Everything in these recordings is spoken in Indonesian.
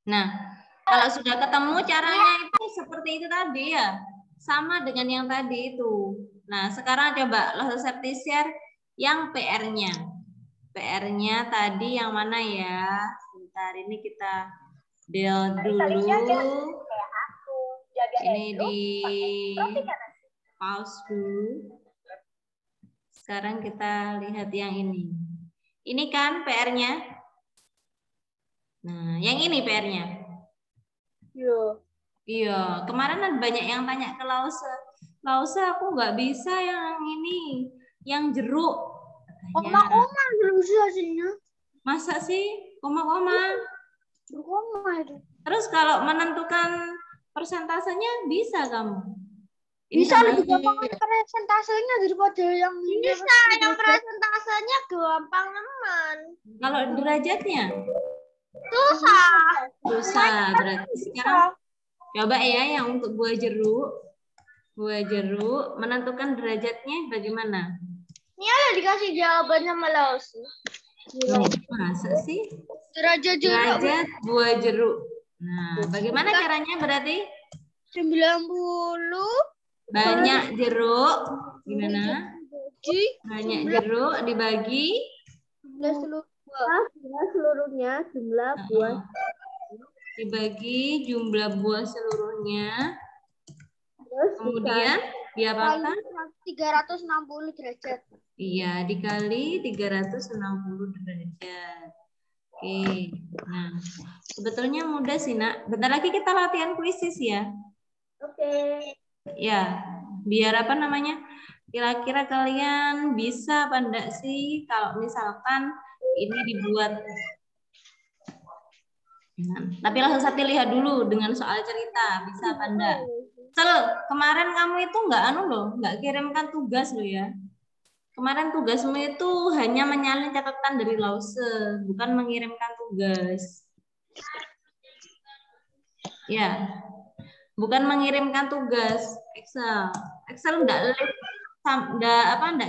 Nah, kalau sudah ketemu caranya itu seperti itu tadi ya. Sama dengan yang tadi itu. Nah, sekarang coba Loh share yang PR-nya. PR-nya tadi yang mana ya? Sebentar, ini kita del dulu. Ini di pause dulu. Sekarang kita lihat yang ini. Ini kan PR-nya. Nah, yang ini PR-nya. Iya. Iya, kemarin ada banyak yang tanya ke Lause. Lause aku nggak bisa yang ini, yang jeruk. Koma-koma belum sih hasilnya. Masa sih koma-koma? Berkoma itu. Terus kalau menentukan persentasenya bisa kamu? Ini Bisa sama lebih gampang presentasenya daripada yang ini. Bisa, yang presentasenya gampang teman. Kalau derajatnya? Susah. Susah berarti. Sekarang coba ya yang untuk buah jeruk. Buah jeruk menentukan derajatnya bagaimana? Ini ada dikasih jawaban sama Laus. Masa sih? Derajat jeruk. Derajat buah jeruk. Nah, bagaimana caranya berarti? 90. Banyak jeruk. Gimana? Banyak jeruk dibagi. Seluruhnya jumlah buah. Dibagi jumlah buah seluruhnya. Terus Kemudian diapakan? 360 derajat. Iya, dikali 360 derajat. Oke. Nah, sebetulnya mudah sih, Nak. Bentar lagi kita latihan kuisis ya. Oke. Ya, biar apa namanya? Kira-kira kalian bisa apa enggak sih kalau misalkan ini dibuat. Nah, tapi langsung lihat dulu dengan soal cerita, bisa apa enggak? Cel, kemarin kamu itu enggak enggak kirimkan tugas lo ya. Kemarin tugasmu itu hanya menyalin catatan dari Lause, bukan mengirimkan tugas. Ya, bukan mengirimkan tugas Excel. Excel enggak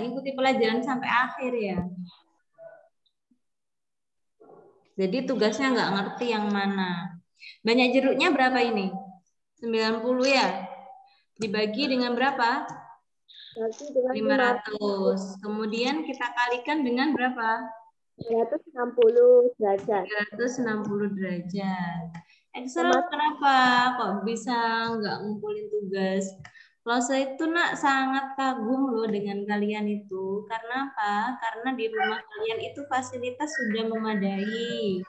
ikuti pelajaran sampai akhir ya. Jadi tugasnya nggak ngerti yang mana. Banyak jeruknya berapa ini? 90 ya. Dibagi dengan berapa? 500. Kemudian kita kalikan dengan berapa? 360 derajat. 360 derajat. Excel kenapa kok bisa nggak ngumpulin tugas? Lose itu Nak sangat kagum loh dengan kalian itu. Karena apa? Karena di rumah kalian itu fasilitas sudah memadai.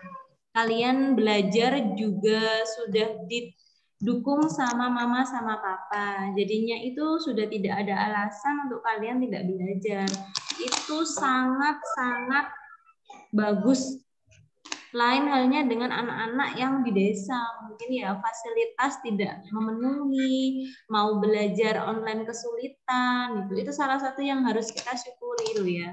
Kalian belajar juga sudah didukung sama mama sama papa. Jadinya itu sudah tidak ada alasan untuk kalian tidak belajar. Itu sangat-sangat bagus. Lain halnya dengan anak-anak yang di desa, mungkin ya fasilitas tidak memenuhi, mau belajar online kesulitan, itu salah satu yang harus kita syukuri loh ya.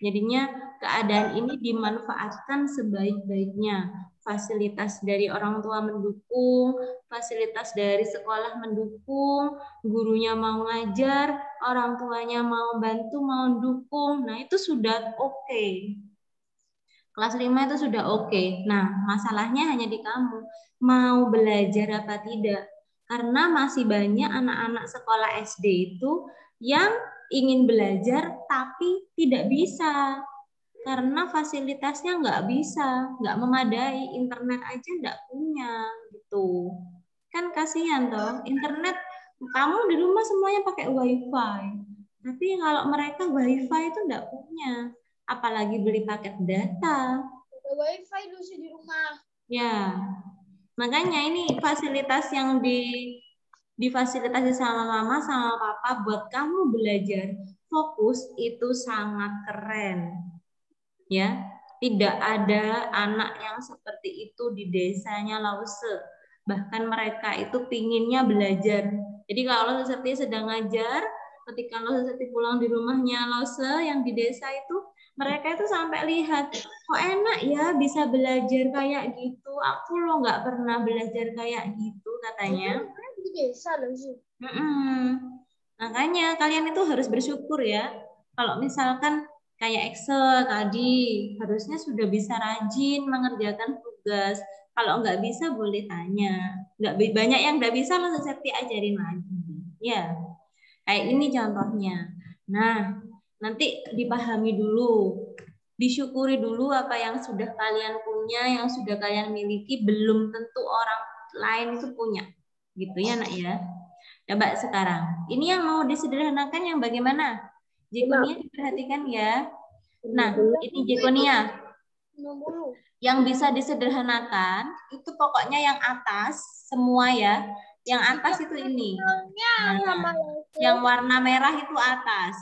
Jadinya keadaan ini dimanfaatkan sebaik-baiknya. Fasilitas dari orang tua mendukung, fasilitas dari sekolah mendukung, gurunya mau ngajar, orang tuanya mau bantu, mau dukung. Nah, itu sudah oke. Kelas 5 itu sudah oke. Nah, masalahnya hanya di kamu. Mau belajar apa tidak? Karena masih banyak anak-anak sekolah SD itu yang ingin belajar tapi tidak bisa. Karena fasilitasnya nggak bisa, nggak memadai, internet aja nggak punya gitu. Kan kasihan toh, internet kamu di rumah semuanya pakai wifi. Tapi kalau mereka wifi itu nggak punya. Apalagi beli paket data. Ada wifi dulu sih di rumah. Ya, makanya ini fasilitas yang difasilitasi sama mama sama papa buat kamu belajar fokus itu sangat keren. Ya, tidak ada anak yang seperti itu di desanya Lause. Bahkan mereka itu pinginnya belajar. Jadi kalau Lause sedang ngajar, ketika Lause pulang di rumahnya Lause yang di desa itu, mereka itu sampai lihat, kok enak ya bisa belajar kayak gitu. Aku loh nggak pernah belajar kayak gitu katanya. Di desa loh sih. Makanya kalian itu harus bersyukur ya. Kalau misalkan kayak Excel tadi, harusnya sudah bisa rajin mengerjakan tugas. Kalau nggak bisa boleh tanya. Nggak banyak yang nggak bisa langsung Septi ajarin lagi. Ya, kayak ini contohnya. Nah, nanti dipahami dulu. Disyukuri dulu apa yang sudah kalian punya, yang sudah kalian miliki. Belum tentu orang lain itu punya. Gitu ya, Nak ya. Coba sekarang. Ini yang mau disederhanakan yang bagaimana? Jekonia diperhatikan ya. Nah, ini Jekonia. Yang bisa disederhanakan itu pokoknya yang atas semua ya. Yang atas itu ini. Nah, yang warna merah itu atas.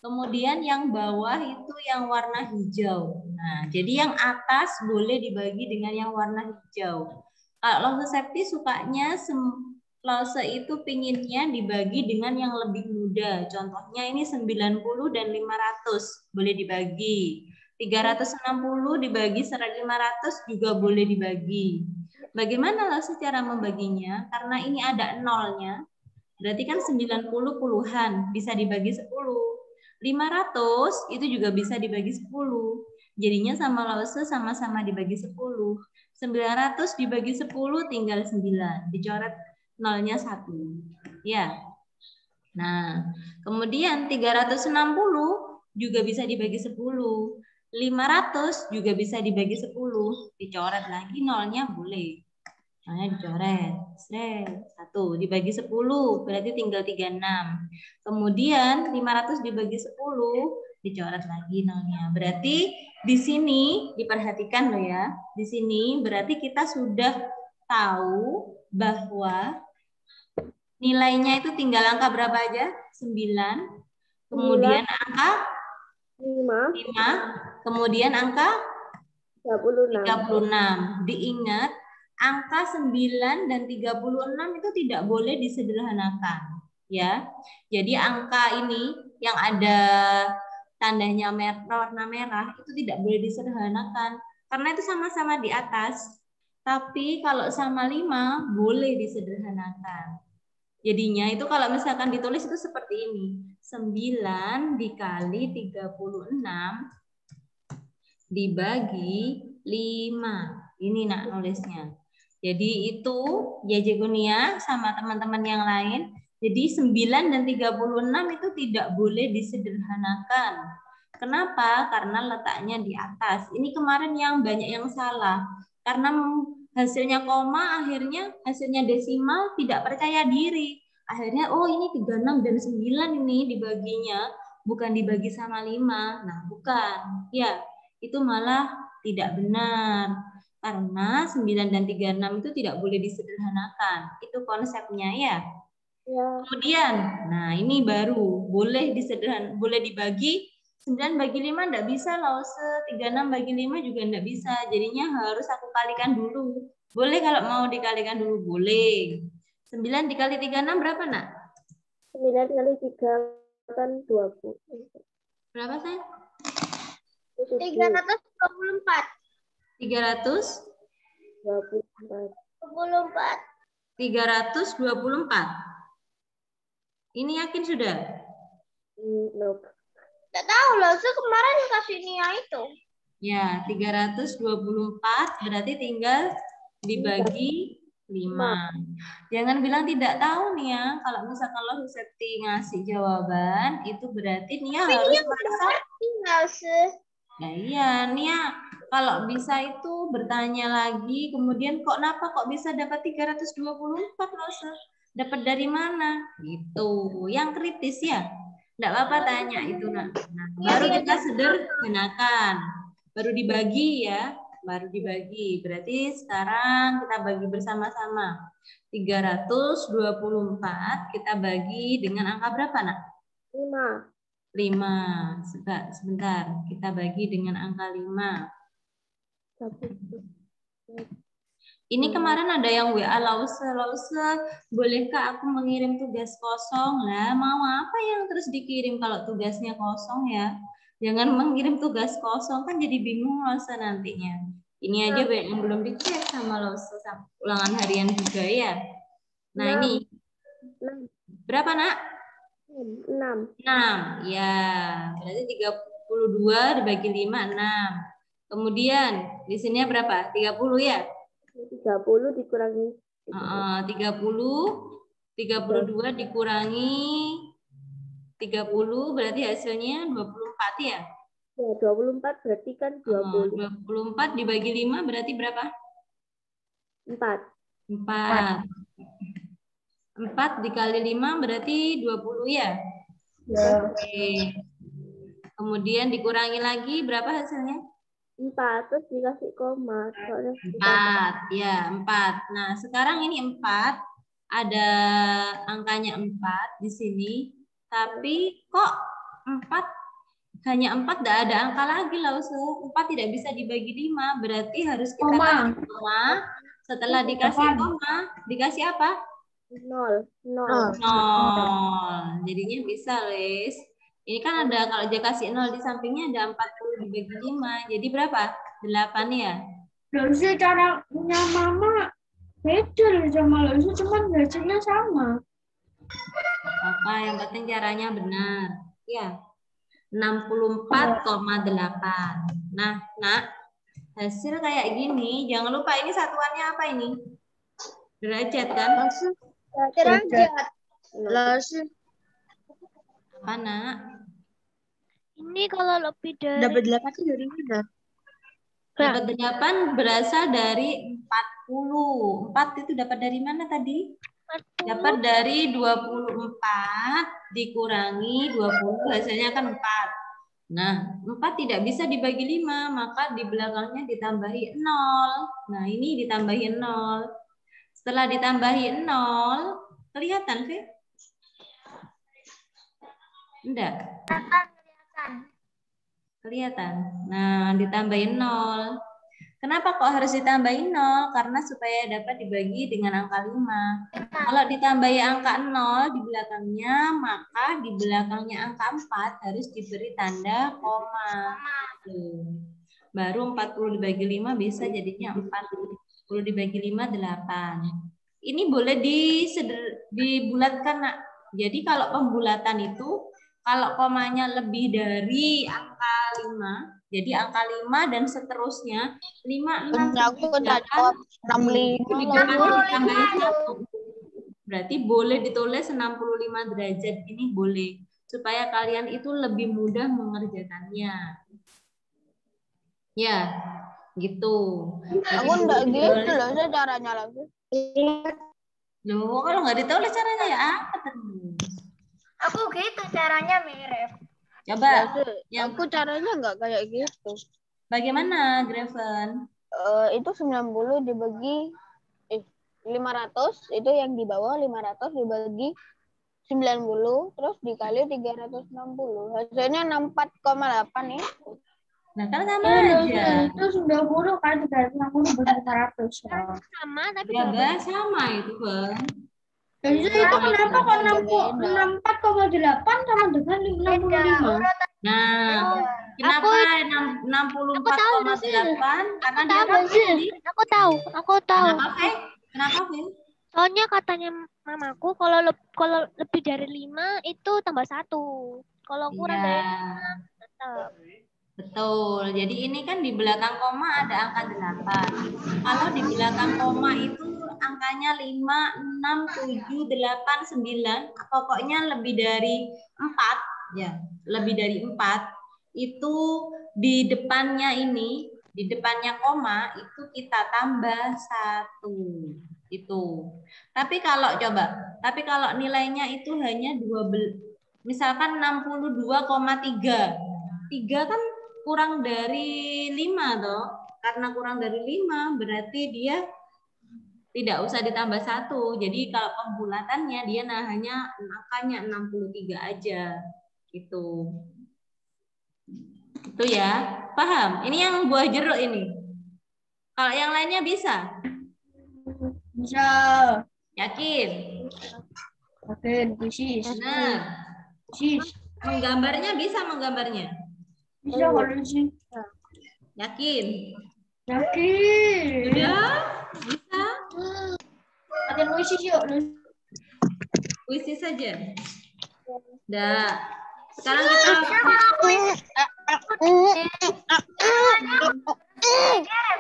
Kemudian yang bawah itu yang warna hijau. Nah, jadi yang atas boleh dibagi dengan yang warna hijau. Kalau Lause Septi sukanya Lause itu pinginnya dibagi dengan yang lebih muda. Contohnya ini 90 dan 500 boleh dibagi. 360 dibagi 1.500 juga boleh dibagi. Bagaimana Lause cara membaginya? Karena ini ada nolnya. Berarti kan 90 puluhan bisa dibagi 10. 500 itu juga bisa dibagi 10. Jadinya sama Lause sama-sama dibagi 10. 900 dibagi 10 tinggal 9. Dicoret nolnya 1. Ya. Nah, kemudian 360 juga bisa dibagi 10. 500 juga bisa dibagi 10. Dicoret lagi nolnya boleh. Nolnya dicoret. 1 dibagi 10 berarti tinggal 36. Kemudian 500 dibagi 10 dicoret lagi nolnya. Berarti di sini diperhatikan loh ya. Di sini berarti kita sudah tahu bahwa nilainya itu tinggal angka berapa aja? 9. Kemudian angka 5. Kemudian angka 36. Diingat, angka 9 dan 36 itu tidak boleh disederhanakan. Ya, jadi angka ini yang ada tandanya warna merah itu tidak boleh disederhanakan. Karena itu sama-sama di atas. Tapi kalau sama 5 boleh disederhanakan. Jadinya itu kalau misalkan ditulis itu seperti ini. 9 dikali 36 dibagi 5. Ini nak nulisnya. Jadi itu ya Jegunia sama teman-teman yang lain. Jadi 9 dan 36 itu tidak boleh disederhanakan. Kenapa? Karena letaknya di atas. Ini kemarin yang banyak yang salah. Karena hasilnya koma, akhirnya hasilnya desimal, tidak percaya diri. Akhirnya, oh ini 36 dan 9 ini dibaginya, bukan dibagi sama 5. Nah, bukan. Ya, itu malah tidak benar. Karena 9 dan 36 itu tidak boleh disederhanakan. Itu konsepnya ya. Kemudian, nah ini baru, boleh dibagi 9 bagi 5 enggak bisa, Lause 36 bagi 5 juga enggak bisa. Jadinya harus aku kalikan dulu. Boleh kalau mau dikalikan dulu, boleh. 9 dikali 36 berapa, Nak? 9 kali 3 kan 20. Berapa, sayang? 324. 324. Ini yakin sudah? Nope. Tidak tahu loh, kemarin kasih Nia itu. Ya, 324 berarti tinggal dibagi 5. Jangan bilang tidak tahu nih ya. Kalau misalkan lo Septi ngasih jawaban, itu berarti Nia harus merasa. Nah iya, Nia kalau bisa itu bertanya lagi, kemudian kenapa kok bisa dapat 324 lo dapat dari mana? Gitu. Yang kritis ya. Enggak apa-apa tanya itu, Nak. Nah, baru kita sederhanakan. Baru dibagi ya. Baru dibagi. Berarti sekarang kita bagi bersama-sama. 324 kita bagi dengan angka berapa, Nak? 5. Sebentar. Kita bagi dengan angka 5. Ini kemarin ada yang WA Lause, bolehkah aku mengirim tugas kosong? Lah, mau apa yang terus dikirim kalau tugasnya kosong ya? Jangan mengirim tugas kosong, kan jadi bingung Lause nantinya. Ini aja banyak yang belum dicek sama Lause, ulangan harian juga ya. Nah, ini. Berapa, Nak? 6. Ya, berarti 32 dibagi 5, 6. Kemudian, di sini berapa? 30 ya? 30 dikurangi 32 dikurangi 30 berarti hasilnya 24 ya? ya 24 berarti kan 20. 24 dibagi 5 berarti berapa? 4. 4 dikali 5 berarti 20 ya? Ya. Oke. Kemudian dikurangi lagi berapa hasilnya? 4 terus dikasih koma. Soalnya 4, ya 4. Nah sekarang ini 4, ada angkanya 4 di sini, tapi kok 4 hanya 4 tidak ada angka lagi Lause. 4 tidak bisa dibagi 5, berarti harus kita kasih koma. Setelah dikasih koma, dikasih apa? 0. Jadinya bisa, Les. Ini kan ada, kalau dia kasih 0 di sampingnya ada 40 dibagi 5. Jadi berapa? 8 ya? Lalu caranya mama beda sama Lalu, cuman hasilnya sama. Apa yang penting caranya benar. Ya. 64,8. Nah, hasil kayak gini. Jangan lupa ini satuannya apa ini? Derajat kan? Derajat. Apa, Nak? Ini kalau lebih dari Dapat 8 dari mana? Dapat 8 berasal dari 40. 4 itu dapat dari mana tadi? Dapat dari 24 dikurangi 20 hasilnya kan 4. Nah, 4 tidak bisa dibagi 5, maka di belakangnya ditambahi 0. Nah, ini ditambahi 0. Setelah ditambahi 0, kelihatan, Fe? Enggak? Kelihatan. Nah, ditambahin 0. Kenapa kok harus ditambahin 0? Karena supaya dapat dibagi dengan angka 5. Kalau ditambahi angka 0 di belakangnya, maka di belakangnya angka 4 harus diberi tanda koma. Baru 40 dibagi 5 bisa jadinya 40 dibagi 5, 8. Ini boleh dibulatkan, Nak. Jadi kalau pembulatan itu, kalau komanya lebih dari angka 5, jadi angka 5 dan seterusnya, 5, 6, 7, 8, ditambahin 1. Berarti boleh ditulis 65 derajat, ini boleh. Supaya kalian itu lebih mudah mengerjakannya. Ya, gitu. Aku enggak gitu loh, saya caranya lagi. Loh, kalau nggak ditulis caranya ya apa terus? Aku gitu caranya mirip. Coba. Yang Aku caranya nggak kayak gitu. bagaimana, Graven? Itu 90 dibagi 500, itu yang di bawah 500 dibagi 90 terus dikali 360. Hasilnya 64,8 ya. Nah, kan sama aja. Itu 90 kali 360 bagi 500. Sama tapi Ya, enggak sama itu, Bang. Jadi itu kenapa kok 64,8 sama dengan 65? Nah, kenapa 64,8? Karena dia kan Aku tahu. Kenapa, Fe? Kenapa, Fe? Soalnya katanya mamaku kalau lebih dari 5 itu tambah 1. Kalau kurang dari 5 tetap. Betul. Jadi ini kan di belakang koma ada angka 8. Kalau di belakang koma itu angkanya 5, 6, 7, 8, 9. Pokoknya lebih dari 4. Ya, lebih dari 4. Itu di depannya ini, di depannya koma itu kita tambah 1. Itu. Tapi kalau nilainya itu hanya 12, misalkan 62,3. 3 kan kurang dari 5 toh. Karena kurang dari 5 berarti dia tidak usah ditambah 1. Jadi kalau pembulatannya dia hanya angkanya 63 aja. Gitu. Itu ya. Paham? Ini yang buah jeruk ini. Kalau yang lainnya bisa? Bisa. Yakin? Persis. Benar. Persis. Menggambarnya bisa menggambarnya? Bisa kalau sih. Yakin? Yakin. Udah? Bisa? Ada puisi yuk. Puisi saja. Udah. Sekarang kita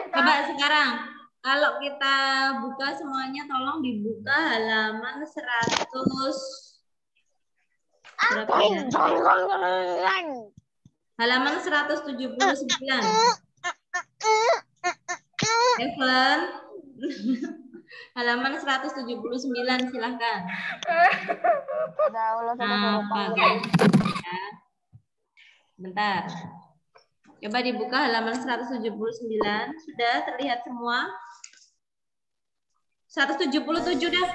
coba sekarang. Kalau kita buka semuanya, tolong dibuka halaman 100. Berapa ya? Halaman 179. Evan. Halaman 179, silahkan. Bentar. Coba dibuka halaman 179. Sudah terlihat semua? 177 dah.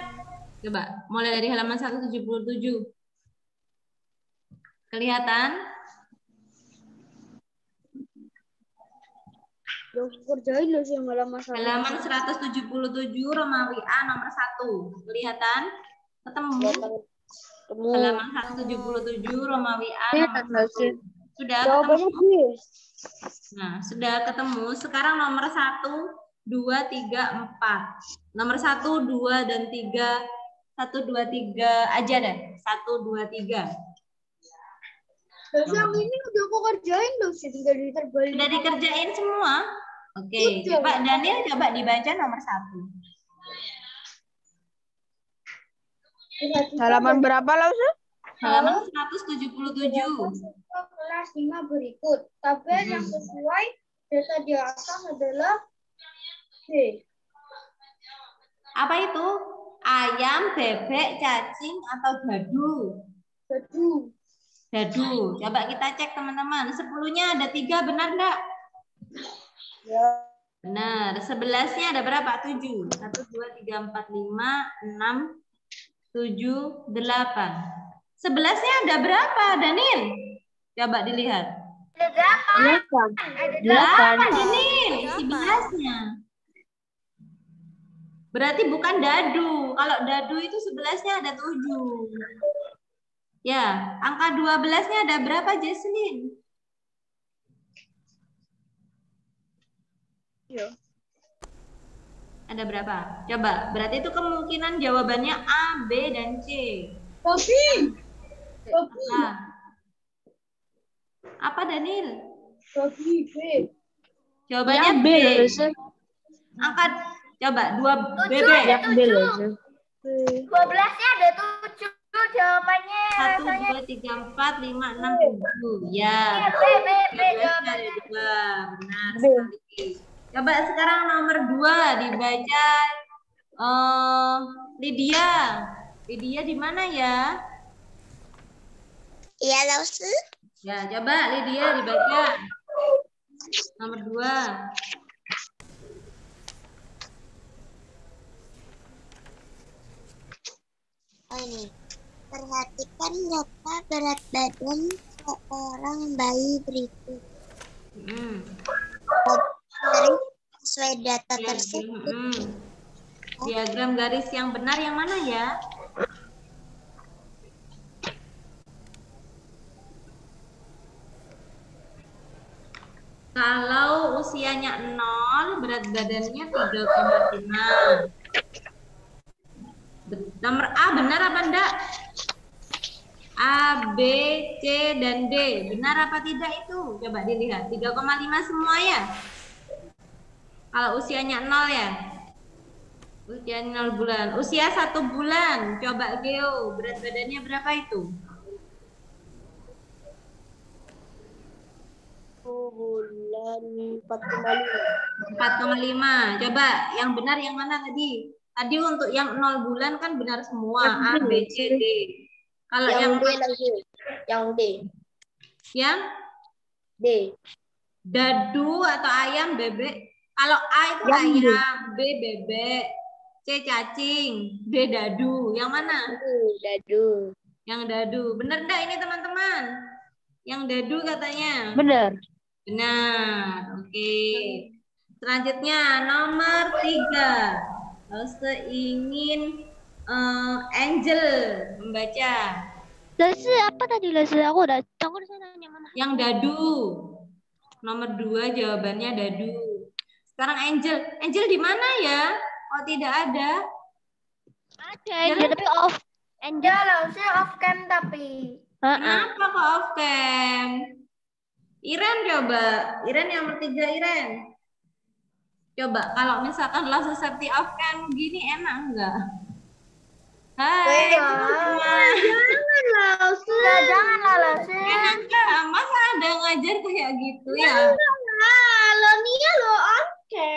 Coba, mulai dari halaman 177. Kelihatan? Kerjain loh sih halaman Halaman 177 Romawi A nomor 1. Kelihatan? Ketemu? Halaman 177 Romawi A nomor 1. Sudah ketemu? Nah, sudah ketemu. Sekarang nomor 1, 2, 3, 4. Nomor 1, 2, dan 3. 1, 2, 3 aja deh. 1, 2, 3. Yang ini udah aku kerjain loh sih, tinggal diterbalik. Sudah dikerjain semua? Oke, coba Daniel coba dibaca nomor 1. Halaman berapa lah, Ustaz? Halaman 177. Kelas 5 berikut. Tabel yang sesuai data di atas adalah D. Apa itu? Ayam, bebek, cacing, atau dadu? Dadu. Dadu. Coba kita cek teman-teman. 10-nya ada 3, benar enggak? Ya. Benar. 11-nya ada berapa? 7. 1, 2, 3, 4, 5, 6, 7, 8. 11-nya ada berapa, Daniel? Coba dilihat. Ada 8. 8, Daniel. 11-nya. Berarti bukan dadu. Kalau dadu itu 11-nya ada 7. Ya, angka 12-nya ada berapa, Jesslyn? Ya. Ada berapa? Coba, berarti itu kemungkinan jawabannya A, B, dan C. Kopi. Nah. Apa, Daniel? Kopi B. Jawabannya B. Angkat, coba, 2 BB. Ada 7. 12-nya ada 7 jawabannya. 1, 2, 3, 4, 5, 6, 7. Ya. B jawabannya. 2. Benar sekali. Coba sekarang nomor 2 dibaca Lydia. Lydia di mana ya? Iya, Lausu. Ya, coba Lydia dibaca. Nomor 2. Oh ini. Perhatikan data berat badan seorang bayi berikut. Sesuai data tersebut. Diagram garis yang benar yang mana ya? Kalau usianya 0, berat badannya 3,5. Nomor A benar apa enggak? A, B, C, dan D. Benar apa tidak itu? Coba dilihat. 3,5 semua ya? Kalau usianya 0 ya? Usia 0 bulan. Usia 1 bulan. Coba Geo, berat badannya berapa itu? 1 bulan 4,5. 4,5. Coba yang benar yang mana tadi? Tadi untuk yang 0 bulan kan benar semua. A, B, C, D. Kalau yang D lagi. Yang D. Yang D. dadu atau ayam, bebek. Kalau A itu Yang ayam, B bebek, C cacing, D dadu. Yang mana? Dadu. Yang dadu. Benar enggak ini teman-teman? Yang dadu katanya. Benar. Benar. Oke. Selanjutnya nomor 3. Lause ingin Angel membaca. Lase apa tadi Lase? Aku udah nanya mama. Yang dadu. Nomor 2 jawabannya dadu. Sekarang Angel. Angel di mana ya? Oh, tidak ada. Ada Angel tapi off. Angel Lase off cam tapi. Kenapa kok off cam? Iren coba. Iren yang nomor 3 Iren. Coba kalau misalkan langsung safety off kan gini enak enggak? Hai semua. Janganlah Lasi. Enak enggak? Masa ada ngajar kayak gitu ya? Lo Nia lo oke.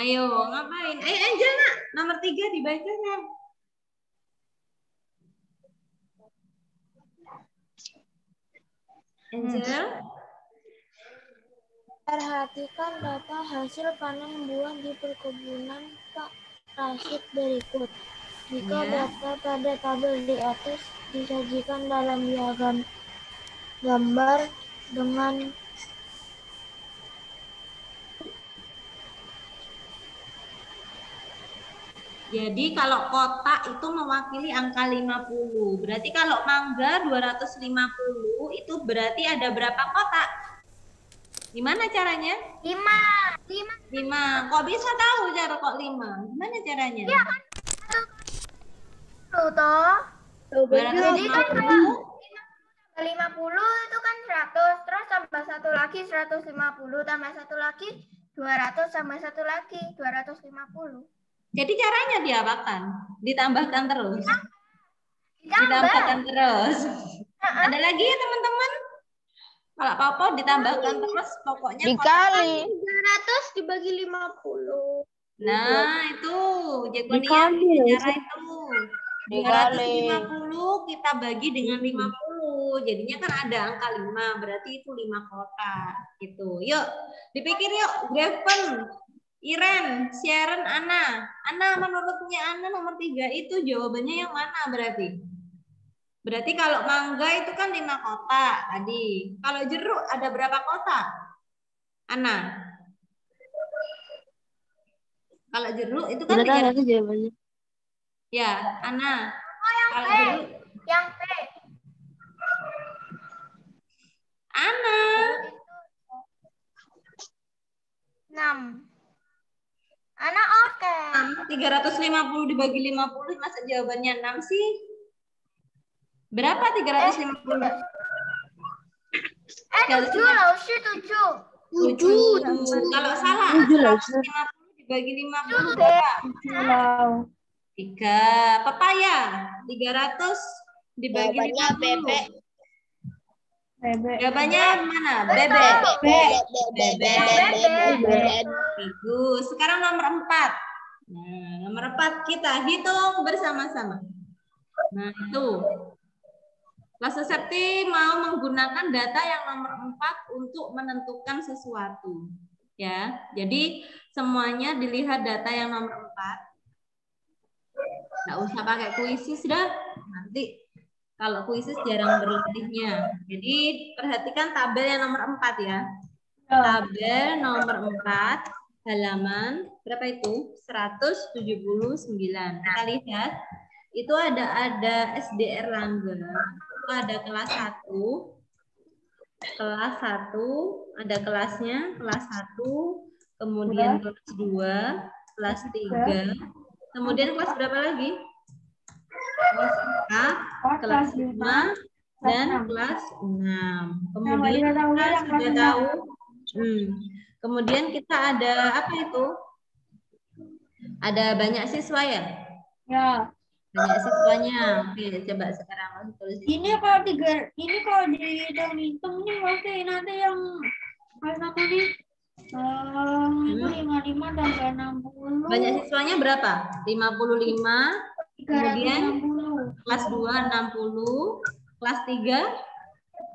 Ayo ngapain? Ayo Angel nak, nomor 3 dibacakan. Angel. Perhatikan data hasil panen buah di perkebunan Pak Rashid berikut. Jika data pada tabel di atas disajikan dalam diagram gambar dengan Jadi kalau kotak itu mewakili angka 50. Berarti kalau mangga 250 itu berarti ada berapa kotak? Gimana caranya? 5. Kok bisa tahu cara kok 5? Gimana caranya? Iya kan toh. Jadi kan 50 itu kan 100, terus tambah satu lagi 150, tambah satu lagi 200, tambah satu lagi 250. Jadi caranya diapakan? Ditambahkan terus. Ditambahkan terus. Ada lagi ya teman-teman? Kalau apa-apa ditambahkan terus, pokoknya dikali 300 dibagi 50. Nah, itu Jekonia cara itu. 250 kita bagi dengan 50. Jadinya kan ada angka 5, berarti itu 5 kotak gitu. Yuk, dipikir yuk, Graven, Iren, Sharon, Ana. Ana, menurutnya Ana nomor 3 itu jawabannya yang mana berarti? Berarti kalau mangga itu kan 5 kotak tadi. Kalau jeruk ada berapa kotak? Ana. Kalau jeruk itu kan 3. jawabannya. Ya, Ana. Kalau P. jeruk Yang P. Ana. 6. Ana oke. 350 dibagi 50 masa jawabannya 6 sih? Berapa 350? 7 loh, 7. 7. Kalau salah 150 dibagi 50 berapa? 3. Pepaya 300 dibagi 50. Jawabannya mana? Bebek. Bagus. Sekarang nomor 4. Nah, nomor 4 kita hitung bersama-sama. Nah, itu. Kelas Septi mau menggunakan data yang nomor 4 untuk menentukan sesuatu. Ya, jadi semuanya dilihat data yang nomor 4. Nggak usah pakai kuisis dah. Nanti kalau kuisis jarang berlatihnya. Jadi perhatikan tabel yang nomor 4 ya. Tabel nomor 4 halaman berapa itu? 179. Kita lihat itu ada SDR Langga. Itu ada kelas 1. Kelas 1 ada kelasnya, kelas 1, kemudian kelas 2, kelas 3. Kemudian kelas berapa lagi? Kelas 4, kelas 5, dan kelas 6. Kemudian kita sudah tahu. Kemudian kita ada apa itu? Ada banyak siswa ya? Ya. Banyak siswanya. Oke, coba sekarang tulis. Ini kalau dihitung-hitung nih oke, nanti yang kelas apa nih? Itu 55 tambah 60. Banyak siswanya berapa? 55. Kemudian kelas 2 60, kelas 3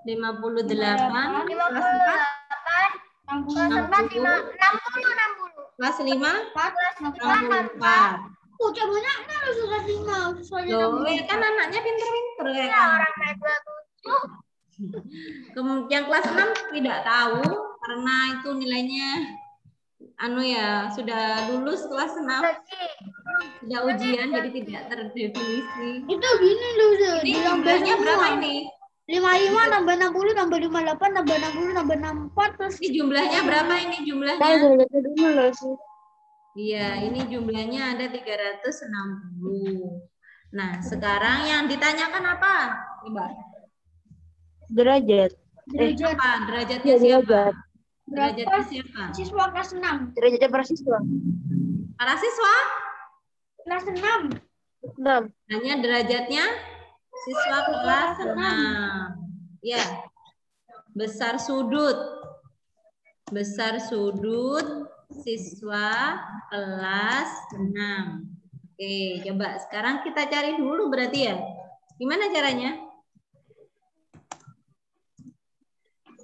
58, kelas 4 60, kelas 5 64. Udah banyaknya loh sudah 5. Loh, kan anaknya pinter-pinter ya kan? Yang kelas 6 tidak tahu karena itu nilainya sudah lulus kelas 6. Sudah ujian jadi tidak terdefinisi. Itu gini loh, ini jumlahnya berapa ini? 55 tambah 60 tambah 58 tambah 60 tambah 64 terus ini jumlahnya berapa ini jumlahnya? dulu loh sih. Iya, ini jumlahnya ada 360. Nah, sekarang yang ditanyakan apa? Coba. Derajat. Apa? Derajatnya siapa? Derajatnya siapa? Siswa kelas 6. Derajatnya para siswa. Para siswa? Kelas 6. 6. Hanya derajatnya siswa kelas 6. Ya. Besar sudut. Besar sudut siswa kelas 6. Oke, coba sekarang kita cari dulu berarti ya. Gimana caranya?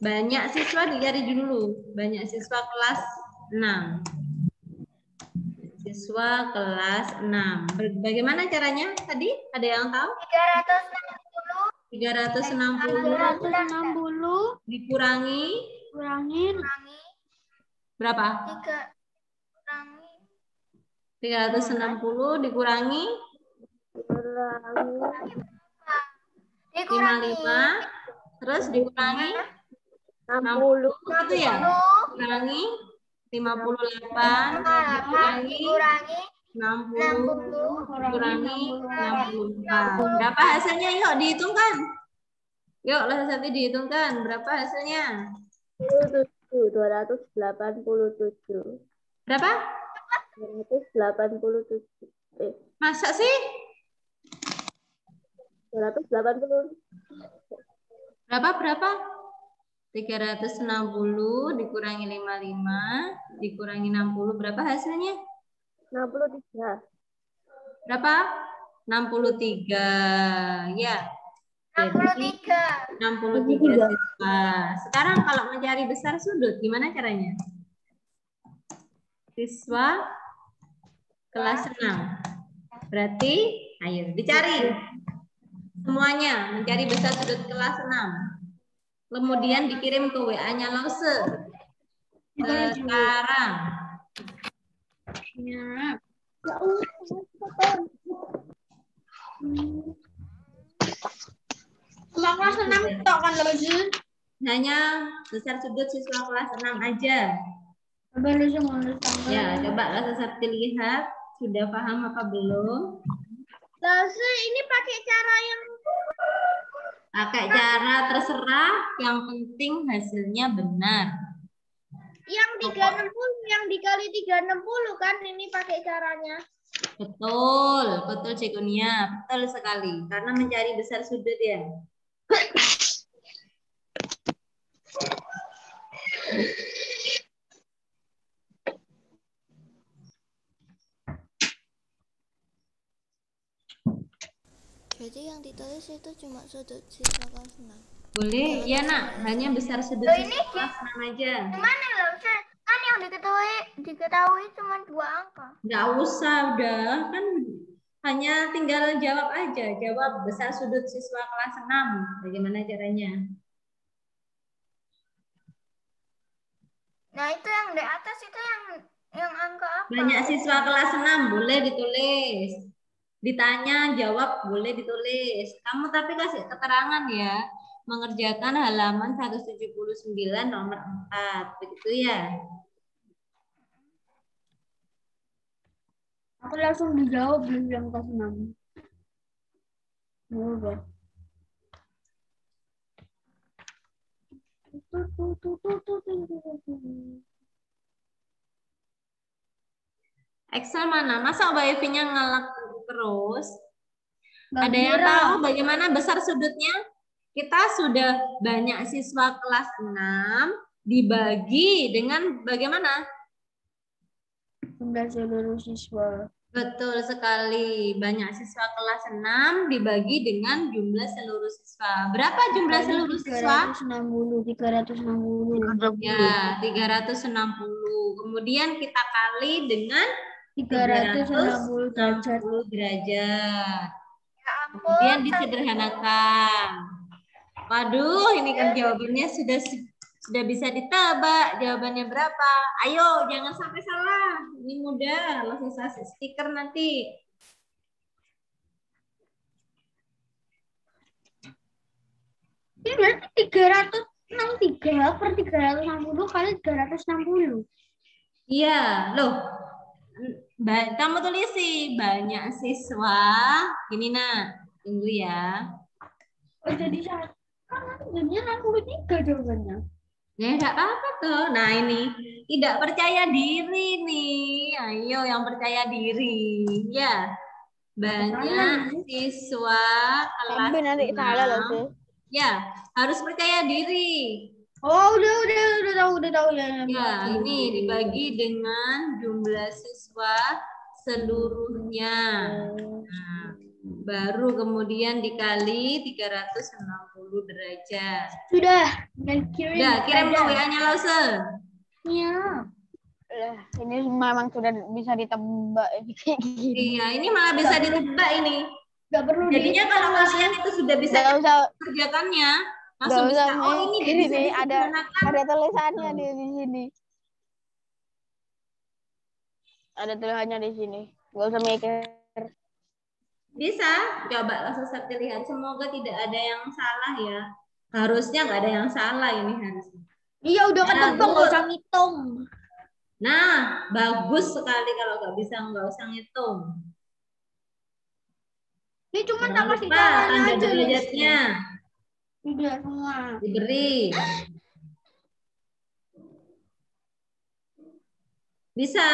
Banyak siswa dicari dulu. Banyak siswa kelas 6. Siswa kelas 6. Bagaimana caranya tadi? Ada yang tahu? 360 dikurangi berapa? 360 dikurangi 55 terus dikurangi 60 itu ya? Dikurangi 58 dikurangi 60 dikurangi 64. Berapa hasilnya? Yuk dihitungkan. Yuk Larasati dihitungkan. Berapa hasilnya? 287. Berapa? 287. Masa sih? 280. Berapa? 360 dikurangi 55 dikurangi 60. Berapa hasilnya? 63. Berapa? 63. Ya. Jadi 63 siswa. Sekarang kalau mencari besar sudut, gimana caranya? Siswa kelas 6. Berarti, ayo dicari. Semuanya mencari besar sudut kelas 6. Kemudian dikirim ke WA-nya Lause. Sekarang. Ya. Siswa kelas 6 tok kan Lozi? Hanya besar sudut siswa kelas 6 aja. Coba Lozi ngurus tanggal. Ya, coba Lause lihat. Sudah paham apa belum? Lause ini pakai cara yang Pakai cara terserah, yang penting hasilnya benar. yang 360 yang dikali 360 kan ini pakai caranya. Betul Cikunia, betul sekali. Karena mencari besar sudut ya. Jadi yang ditulis itu cuma sudut siswa kelas 6. Boleh, ya nak. Hanya besar sudut siswa kelas 6 aja. Mana loh, kan yang diketahui cuma 2 angka. Nggak usah, udah. Kan hanya tinggal jawab aja. Jawab besar sudut siswa kelas 6. Bagaimana caranya? Nah itu yang di atas itu yang angka apa? Banyak siswa kelas 6, boleh ditulis. Ditanya, jawab, boleh ditulis. Kamu tapi kasih keterangan ya. Mengerjakan halaman 179 nomor 4. Begitu ya? Aku langsung dijawab belum yang kelas 6. Udah. Excel mana? Masa Mbak Evi-nya ngelak terus? Ada yang tahu bagaimana besar sudutnya? Kita sudah banyak siswa kelas 6 dibagi dengan bagaimana? Jumlah seluruh siswa. Betul sekali. Banyak siswa kelas 6 dibagi dengan jumlah seluruh siswa. Berapa jumlah seluruh siswa? 360. Ya, 360. Kemudian kita kali dengan 360 derajat. 360 derajat. Kemudian disederhanakan. Waduh, ini kan jawabannya sudah bisa ditebak. Jawabannya berapa? Ayo, jangan sampai salah. Ini mudah. Langsung kasih stiker nanti. Ini berarti 363 per 360 kali 360. Iya, loh. Kamu tulis sih banyak siswa. Gini nak, tunggu ya. Oh, jadi jadinya 63 jawabannya. Ya nggak apa-apa tuh. Nah ini tidak percaya diri nih. Ayo yang percaya diri. Ya banyak siswa kelas Tapi nanti salah loh 6. sih. Ya harus percaya diri. Oh, udah tahu ya. Ya ini dibagi dengan jumlah siswa seluruhnya. Nah, baru kemudian dikali 360 derajat. Sudah. Udah, kirim ke WA-nya Lause. Iya. Ini memang sudah bisa ditebak kayak gini. Iya, ini malah bisa ditebak ini. Gak perlu Jadinya kalau kalian itu sudah bisa Nggak usah, kerjakannya, nggak langsung usah bisa. Oh ini mikir bisa ini ada disederhanakan. tulisannya di sini. Ada tulisannya di sini. Nggak usah mikir. Bisa, coba langsung saya lihat. Semoga tidak ada yang salah ya. Harusnya nggak ada yang salah ini harusnya. Iya, udah Ya, ketebak, nggak usah ngitung. Nah, bagus sekali kalau nggak usah ngitung. Ini cuma Jangan tak kasih lupa caranya tanda aja. derajatnya Tidak semua. diberi. Bisa?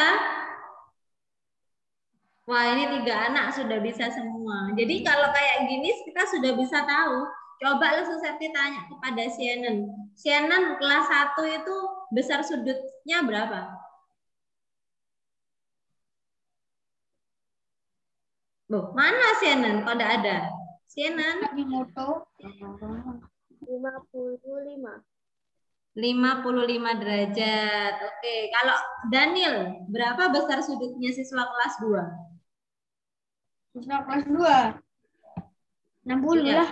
Wah, ini 3 anak sudah bisa semua. Jadi kalau kayak gini kita sudah bisa tahu. Coba langsung saya tanya kepada Shannon. Shannon kelas 1 itu besar sudutnya berapa? Loh, mana Shannon? Kok enggak ada? Shannon? Di moto. 55. 55 derajat. Oke, kalau Daniel, berapa besar sudutnya siswa kelas 2? Siswa kelas 2. 60 Ya. lah.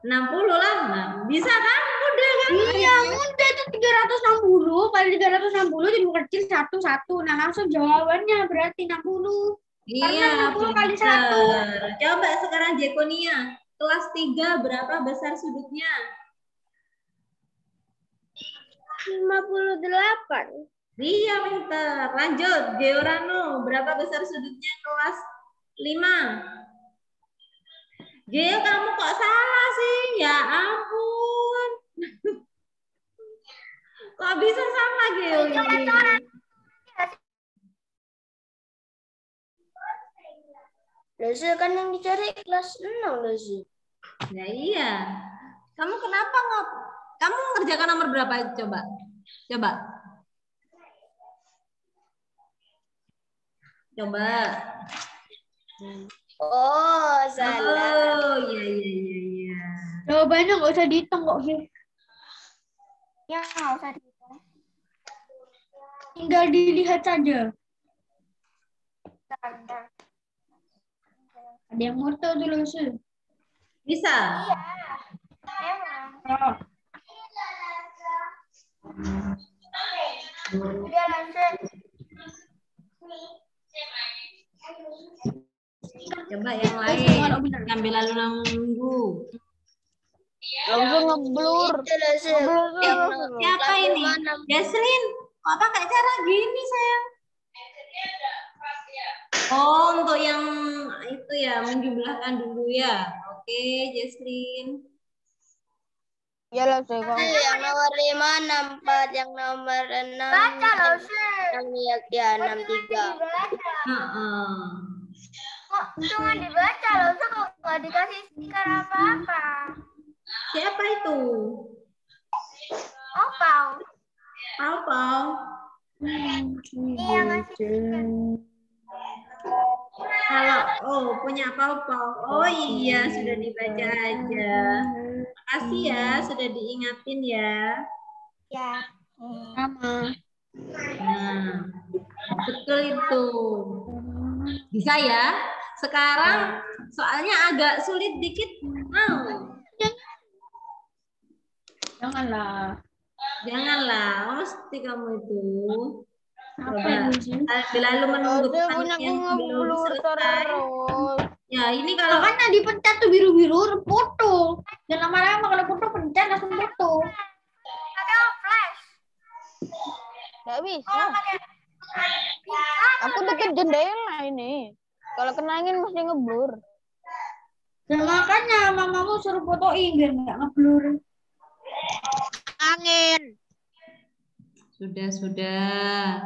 60 lah. Nah, bisa kan? Mudah kan? Iya, mudah itu 360. Kali 360 jadi kecil 1. Nah, langsung jawabannya berarti 60. Iya, 60 kali pinter. 1. Coba sekarang Jekonia, kelas 3 berapa besar sudutnya? 58. Iya, pinter. Lanjut, Georano, berapa besar sudutnya kelas 5? Geo, kamu kok salah sih? Ya ampun. Kok bisa sama Geo ini? Lese kan yang dicari kelas 6 Lese. Ya iya. Kamu kenapa kamu ngerjakan nomor berapa? Coba. Coba. Coba. Oh, salah. Oh, iya. Jawabannya nggak usah dihitung kok, Gil. Ya, nggak usah dihitung. Tinggal dilihat saja. Ada yang moto dulu sih. Bisa. Emang. Oh. Udah lanjut. Coba yang lain. Sambil lalu nunggu. Langsung ngeblur. Siapa ini? Jesslyn. Kok pakai cara gini, sayang? Oh, untuk yang itu ya, menjumlahkan dulu ya. Oke, Jesslyn. Ya lah, saya kok. Yang nomor 5, 64, yang nomor 6. Baca loh, ya 63. Heeh. Kok cuma dibaca loh, kok nggak dikasih stiker apa-apa. Siapa itu? Opal. Apa? Iya, ngasih stiker. Kalau punya apa-apa. Oh iya, sudah dibaca aja. Makasih ya, sudah diingatin ya. Ya. Sama. Nah, betul itu. Bisa ya? Sekarang soalnya agak sulit dikit. Mau? Janganlah. Janganlah, mesti kamu itu. Apa ini sih? Lalu menunggu Saya punya pertandingan aku belum ngeblur selesai. terus. Ya ini kalau Makanya dipencet tuh biru-biru foto. Jangan lama-lama kalau foto pencet langsung foto. Pakai flash. Nggak bisa. Oh, pakai. Aku deket jendela ini. Kalau kena angin mesti ngeblur. Ya makanya mamamu suruh fotoin biar nggak ngeblur. Angin. Sudah.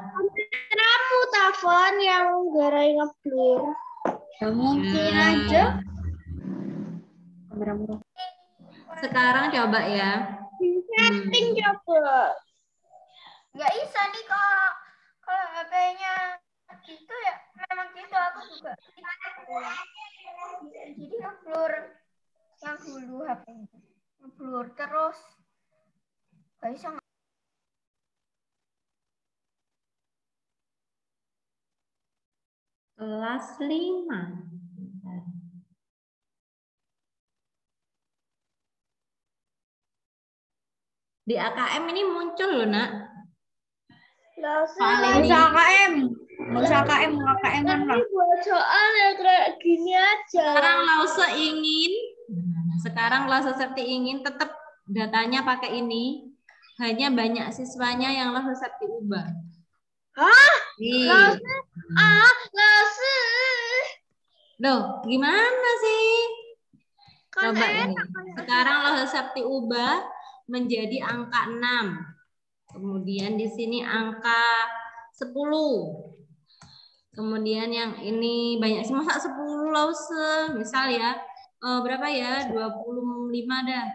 Kamu telepon yang garai ngeblur. Ya mungkin aja. Sekarang coba ya. Setting coba. Nggak bisa nih kok. Kalau HP-nya gitu ya memang gitu aku juga. Jadi ngeblur yang dulu HP-nya. Ngeblur terus. Nggak bisa. Kelas 5. Di AKM ini muncul loh, Nak. Nggak Soal ini. usah AKM. Nggak usah AKM, AKM kan lah. Buat soal yang kayak gini aja. Sekarang Lause Septi ingin tetap datanya pakai ini. Hanya banyak siswanya yang Lause Septi ubah. Hah? Nih. Lause. Loh, gimana sih? Kan Coba enak. ini. Sekarang Lause Septi ubah menjadi angka 6. Kemudian di sini angka 10. Kemudian yang ini banyak sih, masa 10 Lause. Misal ya, berapa ya? 25 dah.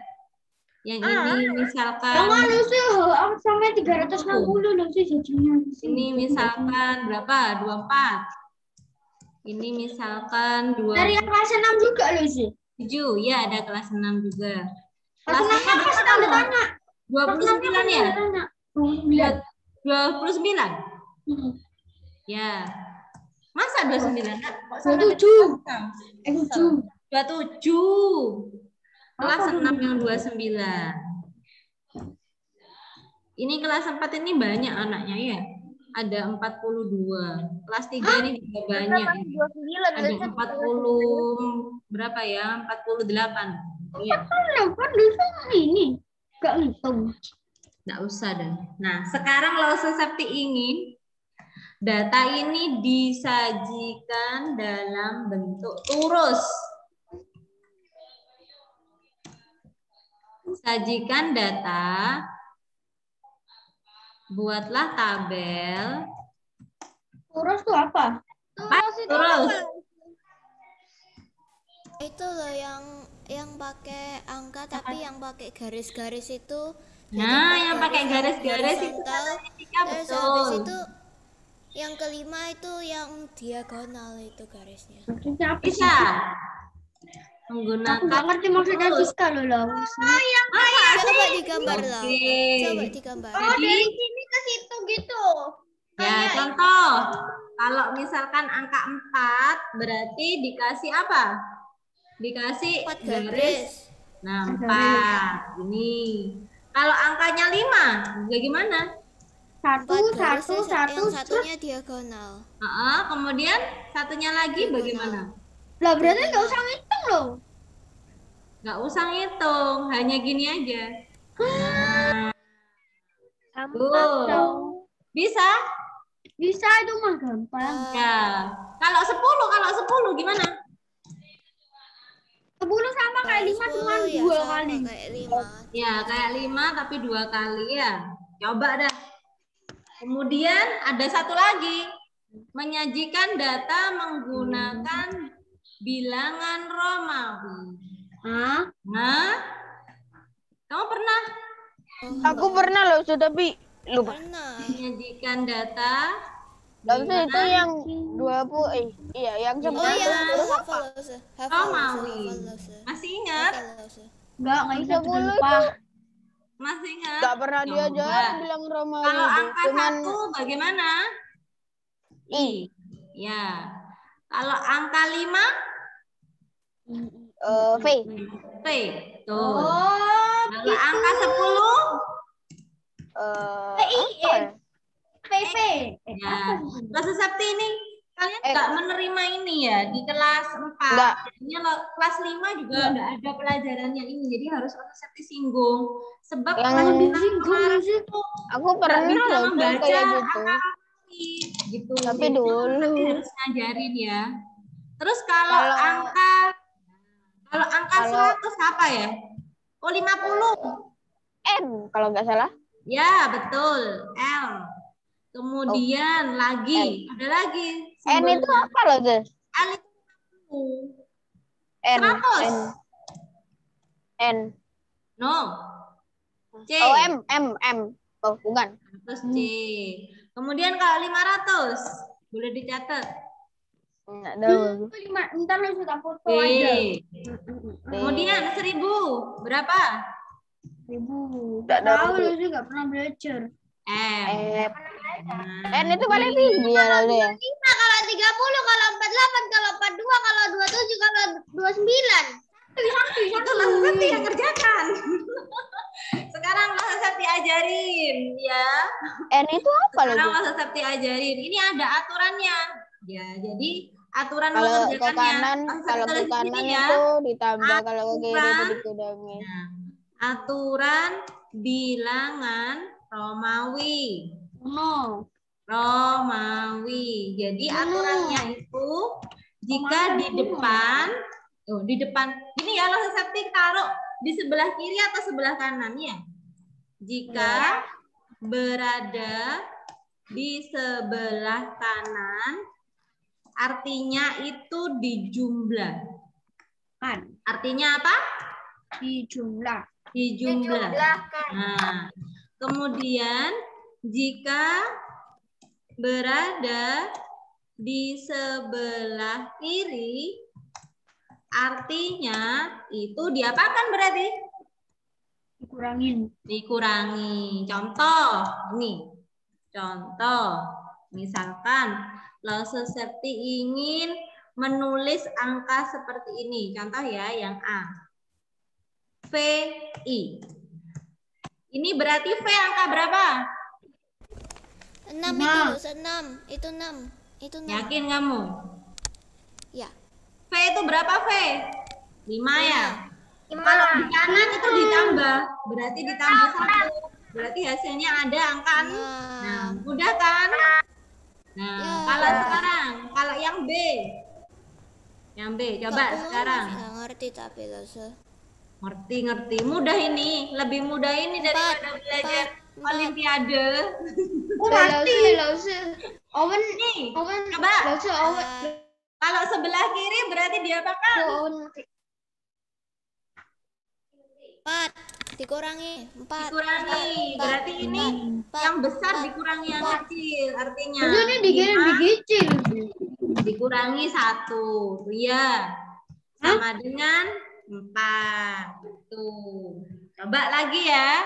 Yang ini misalkan Jangan Lause, sampai 360 Lause jadinya. ini misalkan berapa? 24. Ini misalkan 2. Dari yang kelas 6 juga Lause. 7, ya ada kelas 6 juga. Kelas 6 apa sih tanda tanya? 29 ya? 29. 29. Ya. Masa 29? Kok 27. 27. 27. Kelas 6 yang 29. Ini kelas 4 ini banyak anaknya ya. Ada 42. Kelas 3 ini juga banyak. Ada 40 berapa ya? 48. Iya. Kan ini nggak ngitung. Nggak usah deh. Nah, sekarang Lause Septi ingin data ini disajikan dalam bentuk turus. Sajikan data. Buatlah tabel. Turus tuh apa? Turus. Itu loh yang pakai angka tapi yang pakai garis-garis itu. Nah, yang pakai garis-garis itu Terus habis itu yang kelima itu yang diagonal itu garisnya. Bisa Aku menggunakan nggak ngerti maksudnya Siska loh lah. Coba digambar lah. Coba digambar. Jadi Sini ke situ gitu. ya contoh, kalau misalkan angka 4 berarti dikasih apa? Dikasih 4 garis. garis. Nah, 4 ini. Kalau angkanya 5, bagaimana? Satu. Yang satunya diagonal. Kemudian satunya lagi bagaimana? Lah berarti nggak usah ngitung loh. Nggak usah ngitung, hanya gini aja. Bisa? Bisa itu mah gampang. Ya. Kalau 10 gimana? 10 sama kayak 5 cuma 2 kali. Kayak 5. Ya, kayak 5 tapi 2 kali ya. Coba dah. Kemudian ada satu lagi. Menyajikan data menggunakan bilangan Romawi. Nah, kamu pernah? Aku pernah loh, tapi lupa. Pernah. Menyajikan data. Tapi itu yang 20, yang Oh iya, hafal Romawi. Masih ingat? Enggak ingat udah 10 lupa. Masih ingat? Gak pernah Coba. diajarin bilang Romawi. Kalau angka Cuman 1 bagaimana? I. Ya. Kalau angka 5? V. P. Tuh. Kalau angka 10? Apa ya? PP. Ya. Kelas Sabti ini kalian nggak menerima ini ya di kelas 4. Enggak. Jadinya kelas 5 juga nggak ada pelajarannya ini. Jadi harus kelas Sabti singgung. Sebab Yang kemarin itu aku pernah bisa loh membaca kayak gitu. angka gitu. Tapi Jadi dulu. Sabti harus ngajarin ya. Terus kalau angka 100 apa ya? Oh 50. M kalau nggak salah. Ya, betul. L. Kemudian lagi, ada lagi. N itu apa loh, tuh? L itu N. 100. N. No. C. Oh, M. Oh, bukan. Terus C. Kemudian kalau 500, boleh dicatat. Enggak tahu. Ntar lu suka foto B. aja. Kemudian 1000, berapa? 1000. Nggak tahu. Tahu lu juga pernah belajar. M. F. Nah, N itu paling tinggi ya, Lalu ya. 5 kalau 30, kalau 48, kalau 42, kalau 27, kalau 29. itu langsung Septi yang kerjakan. Sekarang langsung Septi ajarin, ya. N itu apa loh? Sekarang tuh? langsung Septi ajarin. Ini ada aturannya. Ya, jadi aturan Kalau ke mengerjakannya. kanan, Langsung kalau Septi ke tulis di kanan sini ya. itu ditambah, kalau ke kiri itu Aturan. dikurangi. Nah, aturan bilangan Romawi. No. Romawi. Jadi aturannya itu jika di depan, ini ya langsung Septi taruh di sebelah kiri atau sebelah kanan ya. Jika berada di sebelah kanan, artinya itu dijumlah. Kan. Artinya apa? Dijumlah. Dijumlah. Nah, kemudian jika berada di sebelah kiri, artinya itu diapakan berarti? Dikurangin. Dikurangi. Contoh, nih. Contoh, misalkan Lause Septi ingin menulis angka seperti ini. Contoh ya, yang A. VI. Ini berarti V angka berapa? 6 itu, 6. Itu 6. Itu 6. Yakin kamu? Ya. V itu berapa V? 5 ya? Kalau di kanan itu ditambah, berarti ditambah 1. Berarti hasilnya ada angka 6. Nah, mudah kan? Nah, Ya. kalau sekarang, kalau yang B. Yang B, coba sekarang. Nggak ngerti tapi Lause. Ngerti. Mudah ini, lebih mudah ini daripada belajar Olimpiade. Lause. Owen. Nih, Owen. coba. Lause Owen. Kalau sebelah kiri berarti diapakan? Owen. 4 dikurangi 4. Dikurangi. Berarti ini yang besar dikurangi yang kecil. Artinya Ini dikirim 5 digicil. dikurangi 1. Iya. Sama dengan 4. Tuh. Coba lagi ya.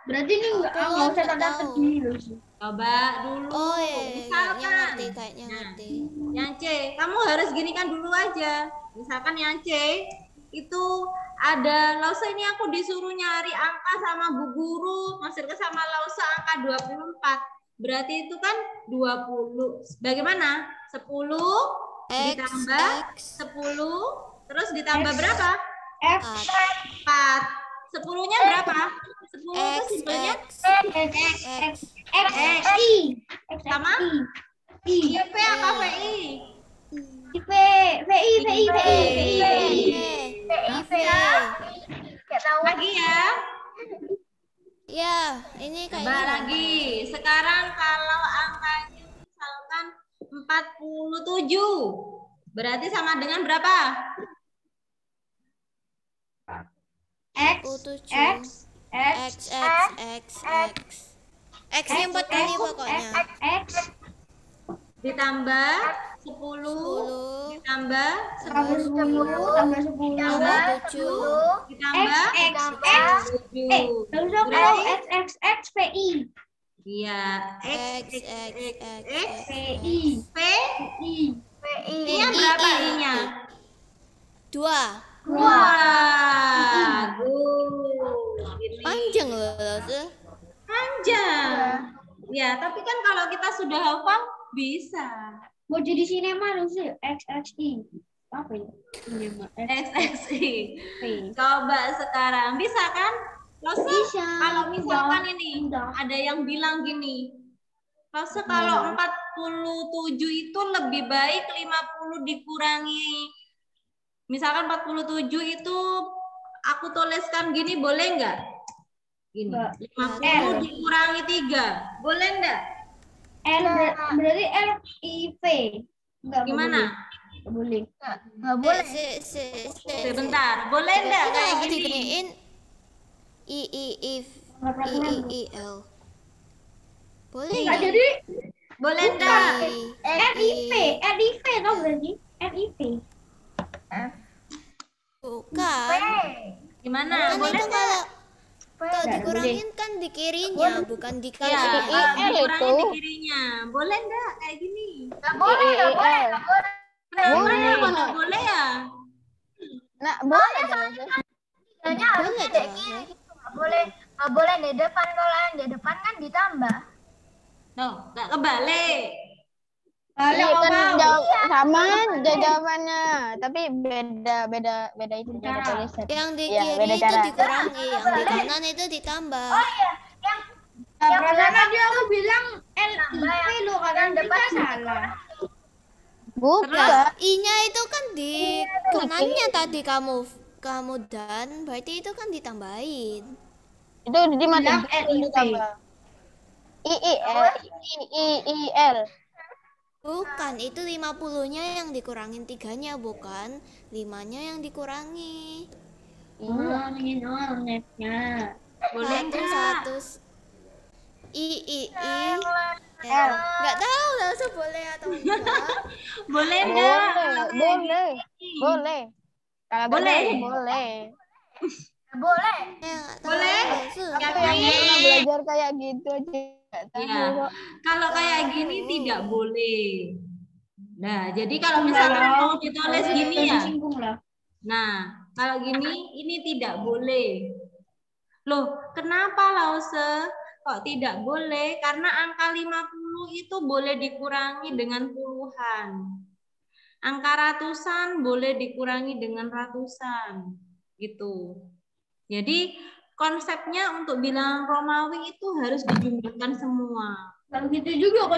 Berarti ini nggak usah tanda gini loh. Coba dulu. Oh iya, Misalkan. kayaknya ngerti. Yang C, kamu harus ginikan dulu aja. Misalkan yang C itu ada Lause, ini aku disuruh nyari angka sama Bu Guru, hasilnya sama Lause angka 24. Berarti itu kan 20. Bagaimana? 10 ditambah 10 terus ditambah berapa? 4. 10-nya berapa? 10 itu simbolnya X. sama I. V apa VI? VI. Lagi ya. Ya, ini Coba kayaknya lagi. Sekarang kalau angkanya misalkan 47. Berarti sama dengan berapa? X. X nya 4 kali pokoknya. X. Ditambah 10 ditambah 10 tambah 10 ditambah 7 ditambah X. 7. X VI. Iya, X VI. V. I-nya berapa I-nya? 2. Wah, Panjang loh, Lause. panjang. Ya, tapi kan kalau kita sudah hafal bisa. Mau jadi sinema loh sih. XXI. Apa ya? Sinema. XXI. Coba sekarang bisa kan? Lause, Bisa. kalau misalkan ini ada yang bilang gini. Lause kalau 47 itu lebih baik 50 dikurangi. Misalkan 47 itu aku tuliskan gini, boleh nggak? Gini, 50 dikurangi 3. Boleh enggak? Berarti RIV. Gimana? Boleh. Nggak boleh. Sebentar, boleh enggak kayak gini? Diginiin IIL. Boleh nggak? Jadi Boleh enggak? RIV tau berarti? RIV. Bukan. Gimana? Kan Boleh itu enggak? kalau dikurangin kan di kirinya, bukan di Ya, kanan. dikurangi di kirinya. Boleh enggak kayak gini? Nggak boleh, nggak boleh, nggak boleh. Kenapa enggak boleh ya? Nah, boleh dong. Tiganya harus Boleh ada dong. kiri gitu. Nggak boleh di depan. Kalau yang di depan kan ditambah. Tuh, enggak kebalik. Ini kan sama jawabannya, tapi beda itu beda tulisan. Yang di Iya, kiri beda itu cara. dikurangi, yang di kanan itu ditambah. Oh iya, yang Pertama dia aku bilang Tambah LIV yang lo kan depan kita salah. Bukan. I-nya itu kan di kanannya tadi kamu dan berarti itu kan ditambahin. Itu di mata Bilang LIV. IIL. Bukan, itu 50-nya yang dikurangin 3-nya, bukan 5-nya yang dikurangi. Ini netnya. Boleh enggak? L. Nggak tahu langsung boleh atau enggak. Boleh enggak? Boleh. Kalau Boleh. boleh. boleh. Nggak tahu Boleh? langsung. Aku yang pernah belajar kayak gitu aja. Nggak tahu Ya. kok. Kalau kayak gini tidak boleh. Nah, jadi kalau misalkan mau ditulis gini ya. Singgung lah. Nah, kalau gini ini tidak boleh. Loh, kenapa Lause? Kok tidak boleh? Karena angka 50 itu boleh dikurangi dengan puluhan. Angka ratusan boleh dikurangi dengan ratusan. Gitu. Jadi konsepnya untuk bilangan Romawi itu harus dijumlahkan semua. Dan gitu juga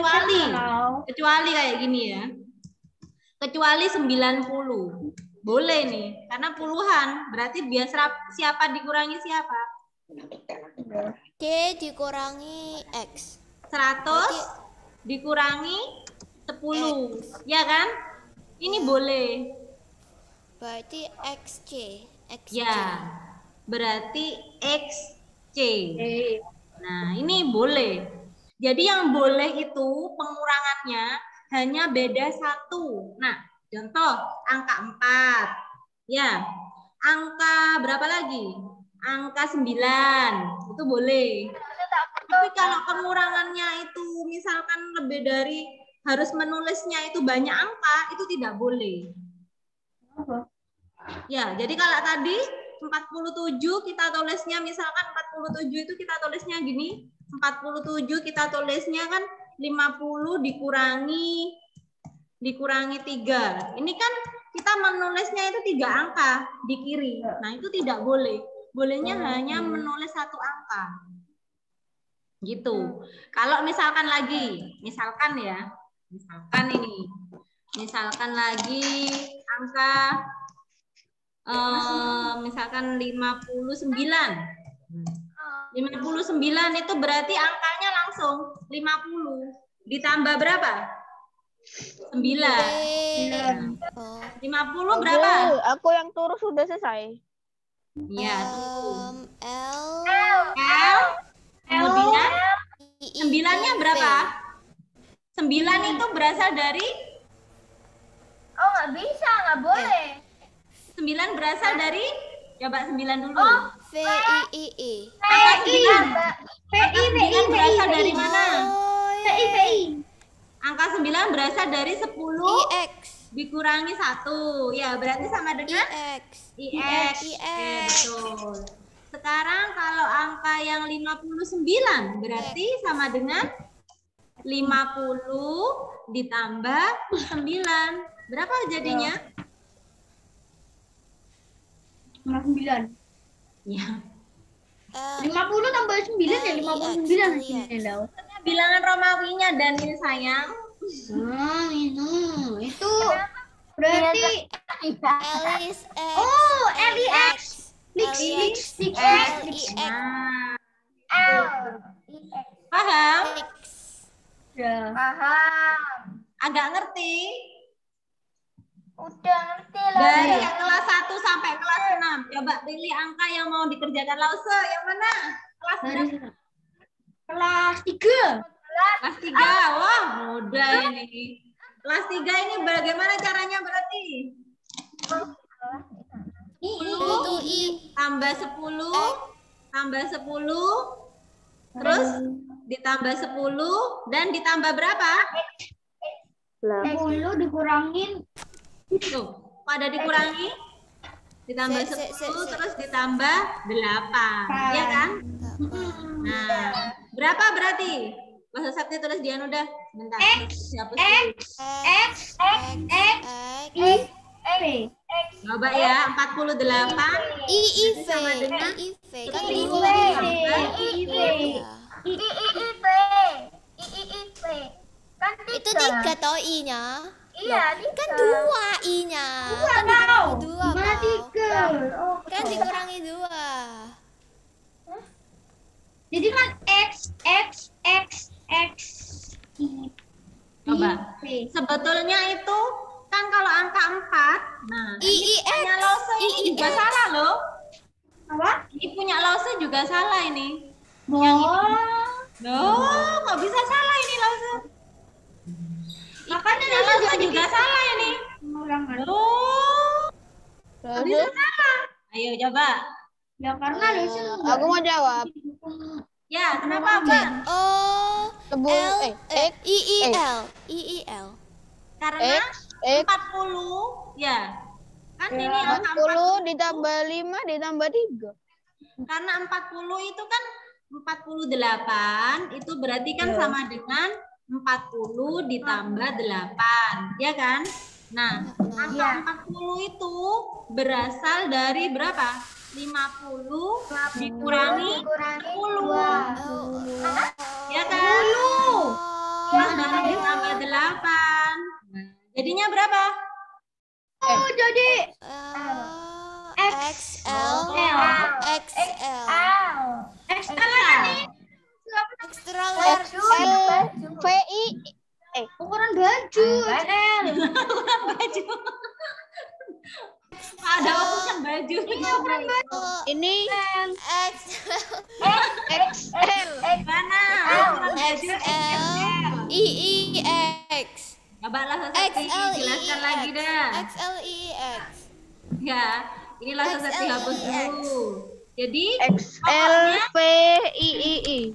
Kecuali kayak gini ya. Kecuali 90. Boleh nih, karena puluhan. Berarti biasa siapa dikurangi siapa? C dikurangi X. 100 dikurangi 10. Ya kan? Ini boleh. Berarti XC. Ya. Berarti XC. Nah, ini boleh. Jadi yang boleh itu pengurangannya hanya beda 1. Nah, contoh angka 4. Ya. Angka berapa lagi? Angka 9. Itu boleh. Tapi kalau pengurangannya itu misalkan lebih dari harus menulisnya itu banyak angka, itu tidak boleh. Ya, jadi kalau tadi 47 kita tulisnya misalkan 47 itu kita tulisnya gini, 47 kita tulisnya kan 50 dikurangi 3. Ini kan kita menulisnya itu 3 angka di kiri. Nah, itu tidak boleh. Bolehnya hanya menulis 1 angka. Gitu. Kalau misalkan lagi, misalkan ya, misalkan lagi angka misalkan 59. 59 itu berarti angkanya langsung 50. Ditambah berapa? 9. 50 berapa? Aku yang turun sudah selesai. Ya, L. Kemudian 9-nya berapa? 9 itu berasal dari? Oh, nggak bisa, nggak boleh. 9 berasal dari? Coba 9 dulu. VII. Angka 9 berasal dari mana? VI. Angka 9 berasal dari 10 IX. dikurangi 1. Ya, berarti sama dengan? IX. IX. Betul. Sekarang kalau angka yang 59 berarti sama dengan 50 ditambah 9. Berapa jadinya? 59. Ya. 50 tambah 9 ya 59 hasilnya Lau. Bilangan Romawinya Daniel sayang. Itu berarti LIX. oh LIX. Lix. Nah, Paham? Ya. Paham. Agak ngerti? Udah ngerti lah. Dari kelas 1 sampai kelas 6. Coba pilih angka yang mau dikerjakan Lause. Yang mana? Kelas berapa? Kelas 3. Kelas 3. Wah, mudah ini. Kelas 3 ini bagaimana caranya berarti? Itu I. Tambah 10. Tambah 10. Terus ditambah 10. Dan ditambah berapa? 10 dikurangin. Tuh, pada dikurangi. Ditambah 10 terus ditambah 8. Iya kan? Nah, berapa berarti? Bahasa Sakti tulis Dian udah. Bentar. Dihapus dulu. Coba ya, 48. IIV. Sama dengan IIV. Kan IIV. Kan itu 3 toh I-nya. Iya, Kan 2 I-nya. Kan dikurangi 2, Gimana 3? Kan dikurangi 2. Jadi kan X. Coba. Sebetulnya itu kan kalau angka 4, nah ini punya Lause ini juga salah loh. Apa? Ini punya Lause juga salah ini. Loh, kok bisa salah ini Lause? Makanya Lause juga salah ini. Loh, kok bisa salah? Ayo coba. Ya karena Aku mau jawab. Ya, kenapa Bang? Oh, Sebelum IIL. Karena X 40 ya. Kan ini angka 40 ditambah 5 ditambah 3. Karena 40 itu kan 48 itu berarti kan sama dengan 40 ditambah 8, ya kan? Nah, angka 40 itu berasal dari berapa? 50 dikurangi 10. Ya kan? 10. Nah, ditambah 8. Nah, jadinya berapa? jadi XL. Extra large. VI ukuran baju. Baju. Ada ukuran baju. ini XL. Mana? Ukuran baju XL. IIX. Coba lah Sasaki jelaskan lagi dah. XLIX. Ya, inilah Sasaki hapus dulu. Jadi XL VII.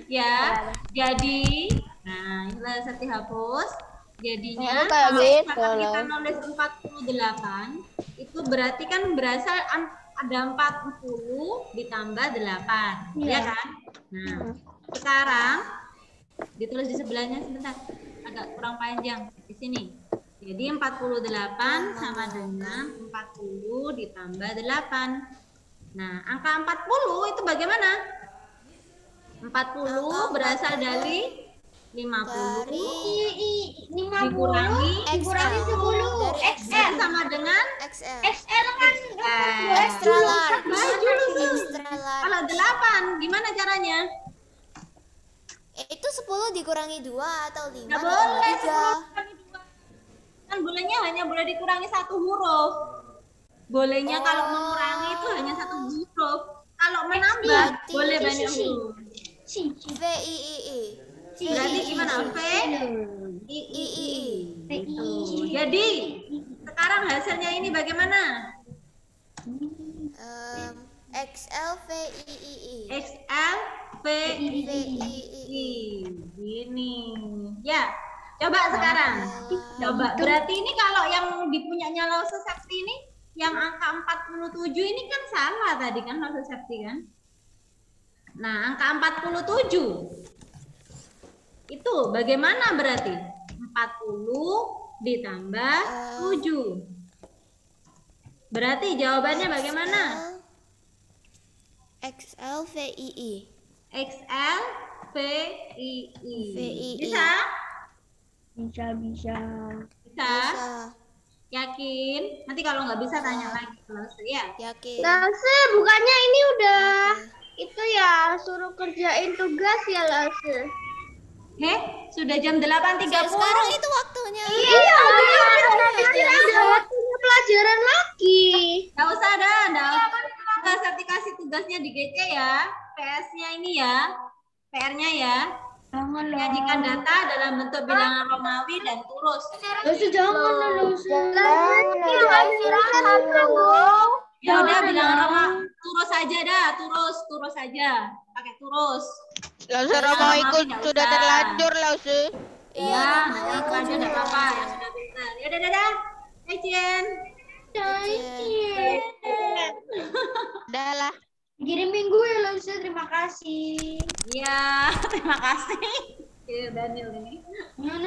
Ya, jadi nah inilah Sasaki hapus. Jadinya Kayak kalau gitu misalkan kita loh. nulis 48 itu berarti kan berasal ada 40 ditambah 8, ya kan? Nah, sekarang ditulis di sebelahnya sebentar, agak kurang panjang di sini. Jadi 48 sama dengan 40 ditambah 8. Nah, angka 40 itu bagaimana? 40 berasal dari 50 dikurangi 10 XL sama dengan XL. XL kan Extra large. baju lu. Extra large. Kalau 8 gimana caranya? Itu 10 dikurangi 2 atau 5 Nggak atau boleh 3? 10 kan bolehnya hanya boleh dikurangi 1 huruf. Bolehnya kalau mengurangi itu hanya 1 huruf. Kalau menambah boleh banyak huruf. VIII. Berarti gimana? V III. Gitu. Jadi sekarang hasilnya ini bagaimana? XL VIII. XL VII. Gini. Ya, coba sekarang. Coba. Berarti ini kalau yang dipunyanya Lause Sakti ini yang angka 47 ini kan salah tadi kan Lause Sakti kan? Nah, angka 47 itu bagaimana berarti? 40 ditambah 7. Berarti jawabannya bagaimana? XL VII. XL VII. VII. Bisa? bisa Bisa? Bisa. Yakin? Nanti kalau nggak bisa tanya lagi Lause ya. Yakin. Lause, bukannya ini udah itu ya suruh kerjain tugas ya Lause. Sudah jam 8.30. Sekarang itu waktunya. Iya, ada waktunya pelajaran lagi. Nggak usah dah, nggak usah dikasih tugasnya di GC ya. PS-nya ini ya, PR-nya ya. Menyajikan data dalam bentuk bilangan Romawi dan turus. Lause jangan Lause. Ya udah bilangan Romawi turus aja dah, turus aja. Pakai turus. Lause Romawi sudah terlanjur Lause. Iya, nanti aja enggak apa-apa, ya sudah pintar. Ya udah dadah. Cien. Udah lah. Kirim minggu ya Lause, terima kasih. Iya, terima kasih. Daniel ini. No.